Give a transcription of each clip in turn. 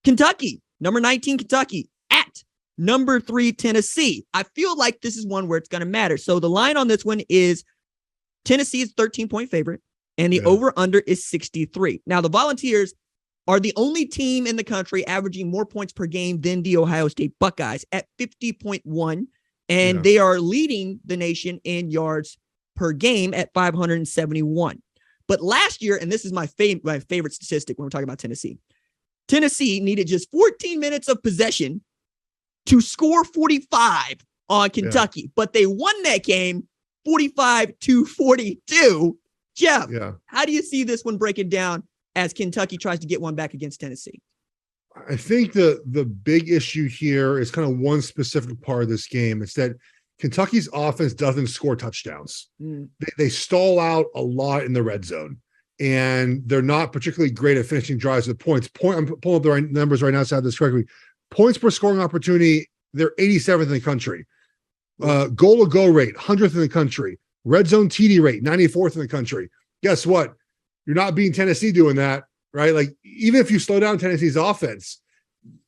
Kentucky, number 19, Kentucky at number 3, Tennessee. I feel like this is one where it's going to matter. So the line on this one is Tennessee is 13-point favorite, and the over-under is 63. Now, the Volunteers are the only team in the country averaging more points per game than the Ohio State Buckeyes at 50.1, and they are leading the nation in yards per game at 571. But last year, and this is my favorite statistic when we're talking about Tennessee, Tennessee needed just 14 minutes of possession to score 45 on Kentucky, but they won that game 45-42. Geoff, how do you see this one breaking down as Kentucky tries to get one back against Tennessee? I think the big issue here is kind of one specific part of this game. It's that Kentucky's offense doesn't score touchdowns. They stall out a lot in the red zone, and they're not particularly great at finishing drives with points. I'm pulling up the right numbers right now so I have this correctly. Points per scoring opportunity, they're 87th in the country. Goal-to-go rate, 100th in the country. Red zone TD rate, 94th in the country. Guess what? You're not beating Tennessee doing that, right? Like, even if you slow down Tennessee's offense,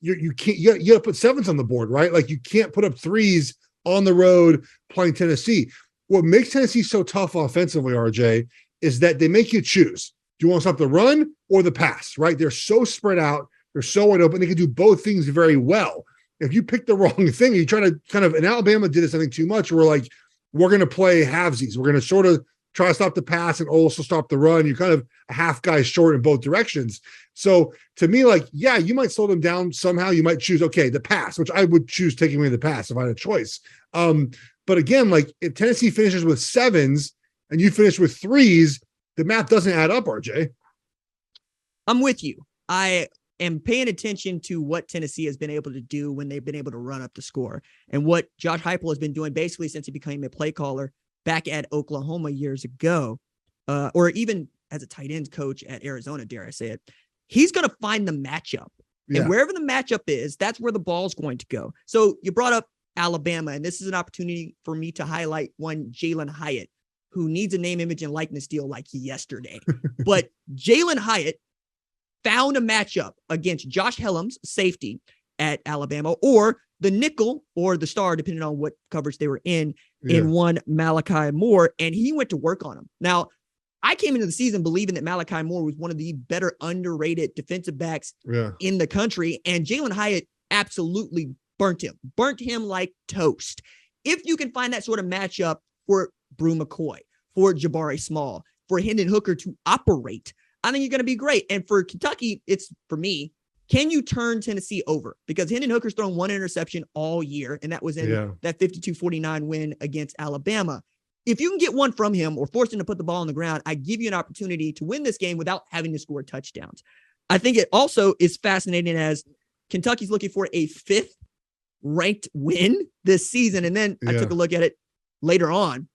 you can't. You got to put sevens on the board, right? Like, you can't put up threes on the road playing Tennessee. What makes Tennessee so tough offensively, RJ, is that they make you choose. Do you want to stop the run or the pass, right? They're so spread out. They're so wide open. They can do both things very well. If you pick the wrong thing, you try to kind of, and Alabama did this, I think, too much. We're like, we're going to play halvesies. We're going to sort of try to stop the pass and also stop the run. You're kind of a half guy short in both directions. So to me, like, yeah, you might slow them down somehow. You might choose, okay, the pass, which I would choose taking away the pass if I had a choice. But again, like, if Tennessee finishes with sevens and you finish with threes, the math doesn't add up, RJ. I'm with you. I am paying attention to what Tennessee has been able to do when they've been able to run up the score, and what Josh Heupel has been doing basically since he became a play caller back at Oklahoma years ago, or even as a tight end coach at Arizona, dare I say it. He's going to find the matchup. And wherever the matchup is, that's where the ball's going to go. So you brought up Alabama, and this is an opportunity for me to highlight one Jalen Hyatt, who needs a name, image, and likeness deal like yesterday. But Jalen Hyatt found a matchup against Josh Hellam's safety at Alabama, or the nickel or the star, depending on what coverage they were in one Malachi Moore, and he went to work on him. Now, I came into the season believing that Malachi Moore was one of the better underrated defensive backs in the country, and Jalen Hyatt absolutely burnt him like toast. If you can find that sort of matchup for Brew McCoy, for Jabari Small, for Hendon Hooker to operate, I think you're going to be great. And for Kentucky, it's, for me, can you turn Tennessee over? Because Hendon Hooker's thrown one interception all year, and that was in that 52-49 win against Alabama. If you can get one from him or force him to put the ball on the ground, I give you an opportunity to win this game without having to score touchdowns. I think it also is fascinating as Kentucky's looking for a 5th ranked win this season. And then I took a look at it later on.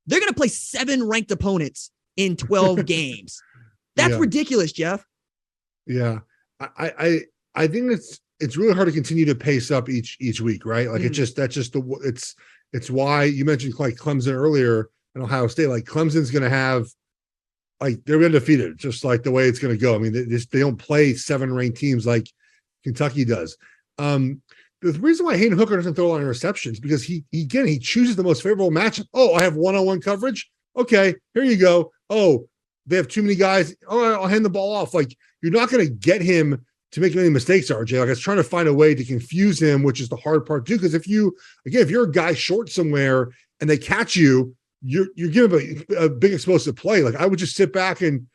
They're going to play 7 ranked opponents in 12 games. That's ridiculous, Geoff. Yeah. I think it's really hard to continue to pace up each week, right? Like it's why you mentioned like Clemson earlier and Ohio State. Like, Clemson's going to have, like, they're going to defeat it, just like the way it's going to go. I mean, they don't play 7 ranked teams like Kentucky does. The reason why Hayden Hooker doesn't throw a lot of interceptions because he chooses the most favorable matchup. Oh, I have one-on-one coverage. Okay, here you go. Oh, they have too many guys. Oh, I'll hand the ball off. Like, you're not going to get him to make any mistakes, RJ. Like, it's trying to find a way to confuse him, which is the hard part too. Because if you're a guy short somewhere and they catch you, you're giving a big explosive play. Like, I would just sit back and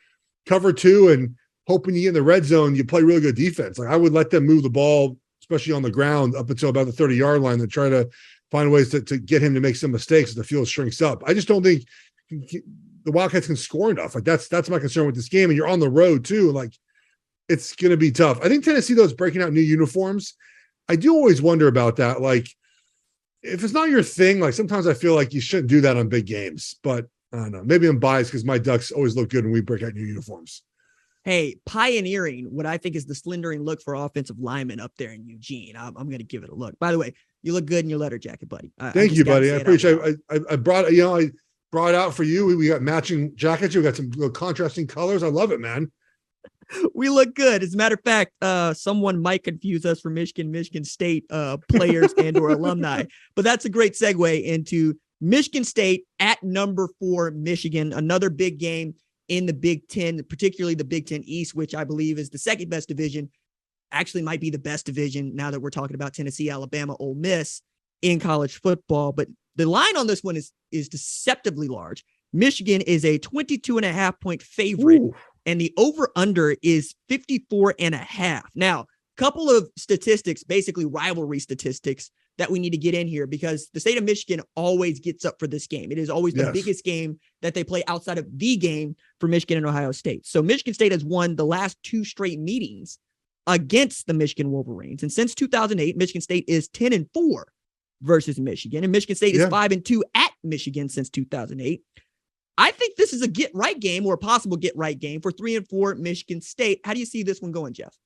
cover 2 and hoping you get in the red zone, you play really good defense. Like, I would let them move the ball, especially on the ground, up until about the 30-yard line, and try to find ways to get him to make some mistakes as the field shrinks up. I just don't think the Wildcats can score enough. Like, that's my concern with this game. And you're on the road too. Like, it's going to be tough. I think Tennessee, though, is breaking out new uniforms. I do always wonder about that. Like, if it's not your thing, like, sometimes I feel like you shouldn't do that on big games. But I don't know. Maybe I'm biased because my Ducks always look good when we break out new uniforms. Hey, pioneering what I think is the slendering look for offensive linemen up there in Eugene. I'm going to give it a look. By the way, you look good in your letter jacket, buddy. Thank you, buddy. I appreciate it. I brought it out for you. We got matching jackets. We got some little contrasting colors. I love it, man. We look good. As a matter of fact, someone might confuse us for Michigan State players and or alumni, but that's a great segue into Michigan State at number 4, Michigan, another big game in the Big Ten, particularly the Big Ten East, which I believe is the second best division, actually might be the best division now that we're talking about Tennessee, Alabama, Ole Miss in college football. But the line on this one is deceptively large. Michigan is a 22.5-point favorite. Ooh. And the over-under is 54.5. Now, couple of statistics, basically rivalry statistics that we need to get in here because the state of Michigan always gets up for this game. It is always the biggest game that they play outside of the game for Michigan and Ohio State. So Michigan State has won the last 2 straight meetings against the Michigan Wolverines. And since 2008, Michigan State is 10-4 versus Michigan. And Michigan State is 5-2 at Michigan since 2008. I think this is a get-right game or a possible get-right game for 3-4 Michigan State. How do you see this one going, Geoff?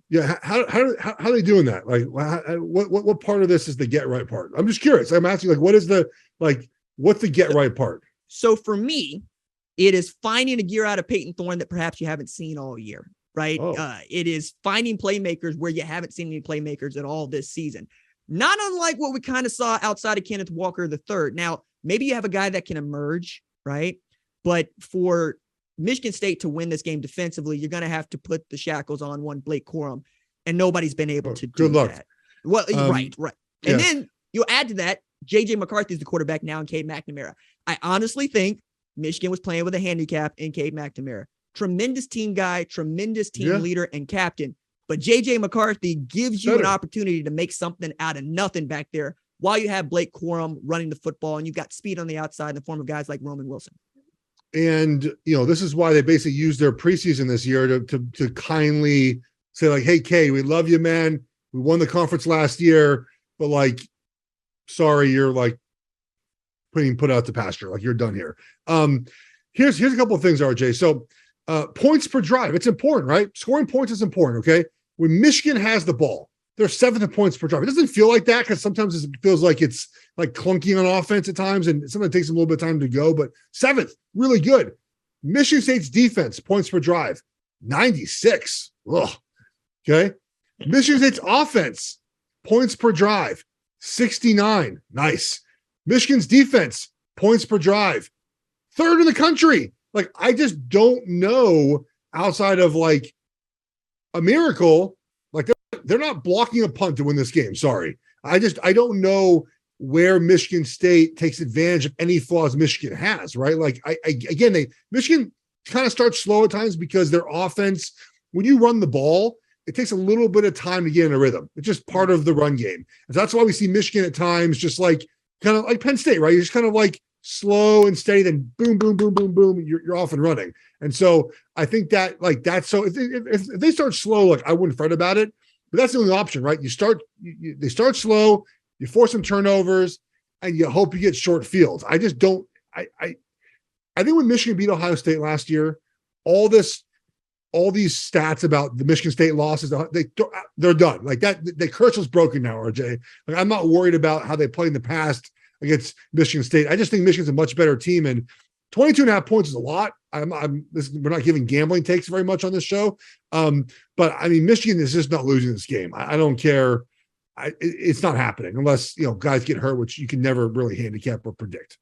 Yeah, how are they doing that? Like, what part of this is the get-right part? I'm just curious. I'm asking, like, what's the get-right part? So for me, it is finding a gear out of Peyton Thorne that perhaps you haven't seen all year, right? Oh. It is finding playmakers where you haven't seen any playmakers at all this season. Not unlike what we kind of saw outside of Kenneth Walker III. Now, maybe you have a guy that can emerge, right? But for Michigan State to win this game defensively, you're going to have to put the shackles on one Blake Corum, and nobody's been able to do that. Well, right. And then you add to that, J.J. McCarthy is the quarterback now, and Cade McNamara. I honestly think Michigan was playing with a handicap in Cade McNamara. Tremendous team guy, tremendous team leader and captain. But J.J. McCarthy gives you an opportunity to make something out of nothing back there while you have Blake Corum running the football, and you've got speed on the outside in the form of guys like Roman Wilson. And, this is why they basically used their preseason this year to kindly say, like, hey, Kay, we love you, man. We won the conference last year, but, like, sorry, you're, like, put out to pasture. Like, you're done here. Here's a couple of things, RJ. So points per drive, it's important, right? Scoring points is important, okay? When Michigan has the ball, they're 7th in points per drive. It doesn't feel like that because sometimes it feels like it's like clunky on offense at times, and sometimes it takes them a little bit of time to go, but 7th, really good. Michigan State's defense, points per drive, 96. Ugh. Okay. Michigan State's offense, points per drive, 69. Nice. Michigan's defense, points per drive, 3rd in the country. Like, I just don't know outside of like a miracle. Like, they're not blocking a punt to win this game. Sorry. I don't know where Michigan State takes advantage of any flaws Michigan has, right? Like, Michigan kind of starts slow at times because their offense, when you run the ball, it takes a little bit of time to get in a rhythm. It's just part of the run game. And that's why we see Michigan at times just like kind of like Penn State, right? You're just kind of like slow and steady, then boom, boom, boom, boom, boom, you're off and running. And so I think that like that's so if they start slow, like I wouldn't fret about it, but that's the only option, right? They start slow, you force some turnovers, and you hope you get short fields. I just don't. I think when Michigan beat Ohio State last year, all these stats about the Michigan State losses, they're done. Like that, the curse was broken now, RJ. Like, I'm not worried about how they played in the past against Michigan State. I just think Michigan's a much better team, and 22.5 points is a lot. We're not giving gambling takes very much on this show. But I mean, Michigan is just not losing this game. I don't care. It's not happening unless, guys get hurt, which you can never really handicap or predict.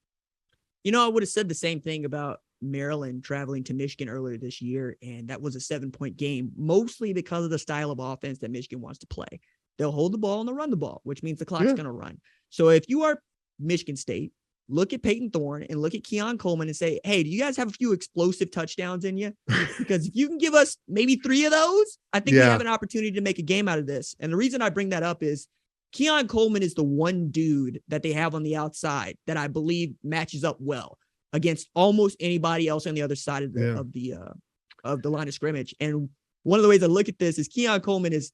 I would have said the same thing about Maryland traveling to Michigan earlier this year, and that was a 7-point game, mostly because of the style of offense that Michigan wants to play. They'll hold the ball and they'll run the ball, which means the clock's going to run. So if you are Michigan State, look at Peyton Thorne and look at Keon Coleman and say, hey, do you guys have a few explosive touchdowns in you? Because if you can give us maybe 3 of those, I think we have an opportunity to make a game out of this. And the reason I bring that up is Keon Coleman is the one dude that they have on the outside that I believe matches up well against almost anybody else on the other side of the line of scrimmage. And one of the ways I look at this is Keon Coleman is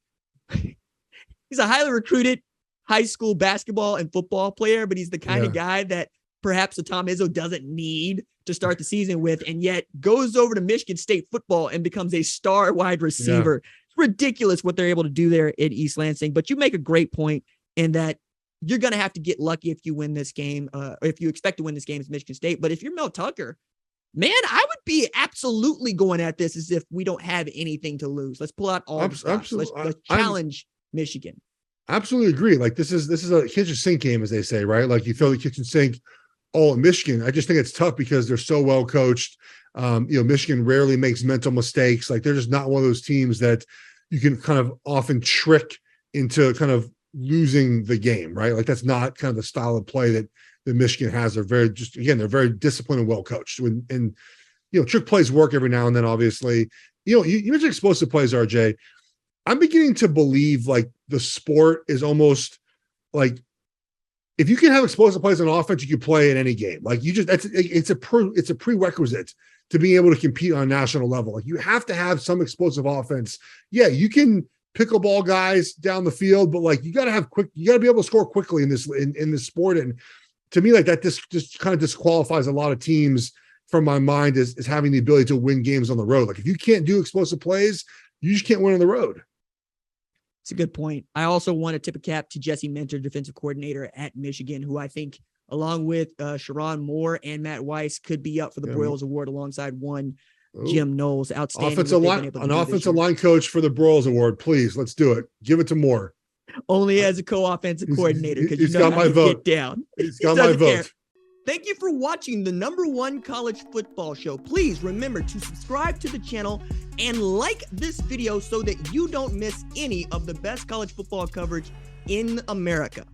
he's a highly recruited high school basketball and football player, but he's the kind of guy that perhaps a Tom Izzo doesn't need to start the season with, and yet goes over to Michigan State football and becomes a star wide receiver. It's ridiculous what they're able to do there at East Lansing. But you make a great point in that you're going to have to get lucky if you win this game, if you expect to win this game as Michigan State. But if you're Mel Tucker, Man, I would be absolutely going at this as if we don't have anything to lose. Let's pull out all the stops. Let's challenge Michigan. Absolutely agree. Like this is a kitchen sink game, as they say, right? Like you throw the kitchen sink all at Michigan. I just think it's tough because they're so well coached. Michigan rarely makes mental mistakes. Like they're just not one of those teams that you can kind of often trick into kind of losing the game, right? Like that's not kind of the style of play that Michigan has. They're very they're very disciplined and well coached. And trick plays work every now and then, obviously. You mentioned explosive plays, RJ. I'm beginning to believe like the sport is almost like if you can have explosive plays on offense, you can play in any game. Like it's a prerequisite to being able to compete on a national level. Like you have to have some explosive offense. Yeah, you can pickleball guys down the field, but like you got to be able to score quickly in this sport. And to me, like that just kind of disqualifies a lot of teams from my mind as having the ability to win games on the road. Like if you can't do explosive plays, you just can't win on the road. It's a good point. I also want to tip a cap to Jesse Minter, defensive coordinator at Michigan, who I think, along with Sharon Moore and Matt Weiss, could be up for the Broyles Award alongside Jim Knowles. Outstanding. Offensive line coach for the Broyles Award, please. Let's do it. Give it to Moore. Only as a co-offensive coordinator. He's got my vote. Get down. He's got my vote. Thank you for watching the #1 college football show. Please remember to subscribe to the channel and like this video so that you don't miss any of the best college football coverage in America.